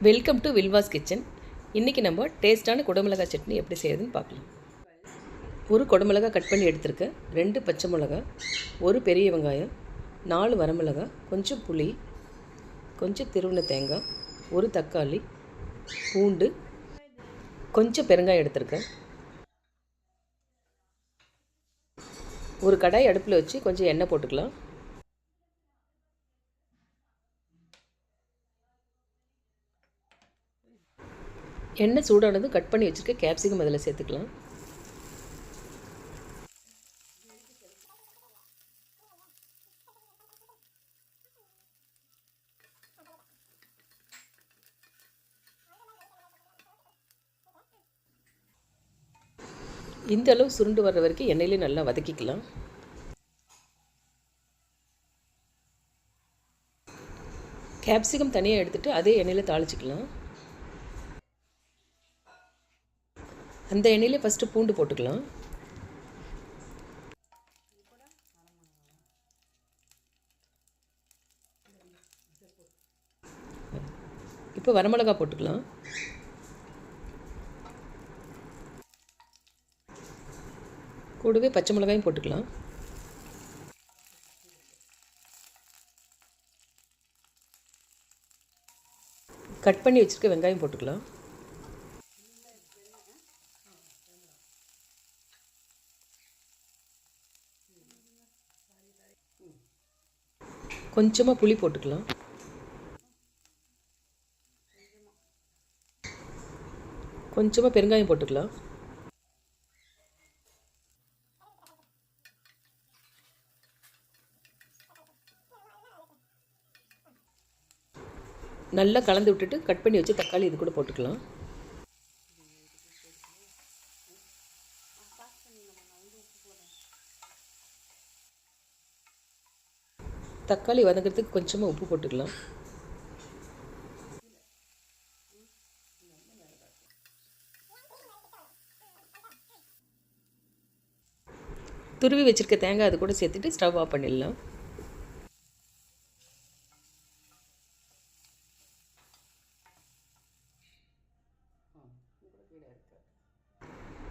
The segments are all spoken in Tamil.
Welcome to வில்வாஸ் kitchen. இன்றைக்கி நம்ம டேஸ்ட்டான குடமிளகாய் சட்னி எப்படி செய்யறதுன்னு பார்க்கலாம். ஒரு குடமிளகாய் கட் பண்ணி எடுத்துருக்கேன். 2 பச்சை மிளகாய், ஒரு பெரிய வெங்காயம், 4 வரமிளகாய், கொஞ்சம் புளி, கொஞ்சம் திருவின தேங்காய், ஒரு தக்காளி, பூண்டு, கொஞ்சம் பெருங்காயம் எடுத்துருக்கேன். ஒரு கடாய் அடுப்பில் வச்சு கொஞ்சம் எண்ணெய் போட்டுக்கலாம். எண்ணெய் சூடானதும் கட் பண்ணி வச்சுருக்க கேப்சிகம் அதில் சேர்த்துக்கலாம். இந்த அளவு சுருண்டு வர்ற வரைக்கும் எண்ணெயிலே நல்லா வதக்கிக்கலாம். கேப்சிகம் தனியாக எடுத்துகிட்டு அதே எண்ணெயில் தாளிச்சிக்கலாம். அந்த எண்ணெயிலே ஃபஸ்ட்டு பூண்டு போட்டுக்கலாம். இப்போ வரமிளகாய் போட்டுக்கலாம். கூடவே பச்சை மிளகாயும் போட்டுக்கலாம். கட் பண்ணி வச்சுருக்க வெங்காயம் போட்டுக்கலாம். கொஞ்சமாக புளி போட்டுக்கலாம். கொஞ்சமாக பெருங்காயம் போட்டுக்கலாம். நல்லா கலந்து விட்டுட்டு கட் பண்ணி வச்சு தக்காளி இது கூட போட்டுக்கலாம். தக்காளி வதங்கிறதுக்கு கொஞ்சமாக உப்பு போட்டுக்கலாம். துருவி வச்சுருக்க தேங்காய் அது கூட சேர்த்துட்டு ஸ்டவ் ஆஃப் பண்ணிடலாம்.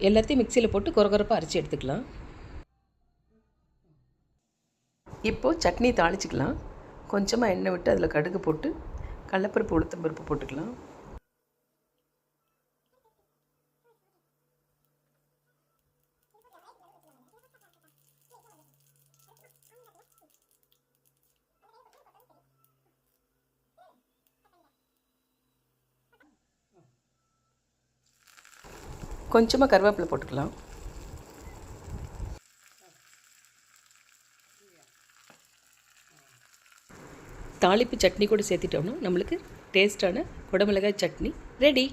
எல்லாத்தையும் மிக்சியில் போட்டு கொரகொரப்பாக அரைச்சி எடுத்துக்கலாம். இப்போது சட்னி தாளிச்சிக்கலாம். கொஞ்சமாக எண்ணெய் விட்டு அதில் கடுகு போட்டு கடலைப்பருப்பு உளுத்தம்பருப்பு போட்டுக்கலாம். கொஞ்சமாக கருவேப்பிலை போட்டுக்கலாம். தாளிப்பு சட்னி கூட சேர்த்துட்டோம்னா நம்மளுக்கு டேஸ்ட்டான குடமிளகாய் சட்னி ரெடி.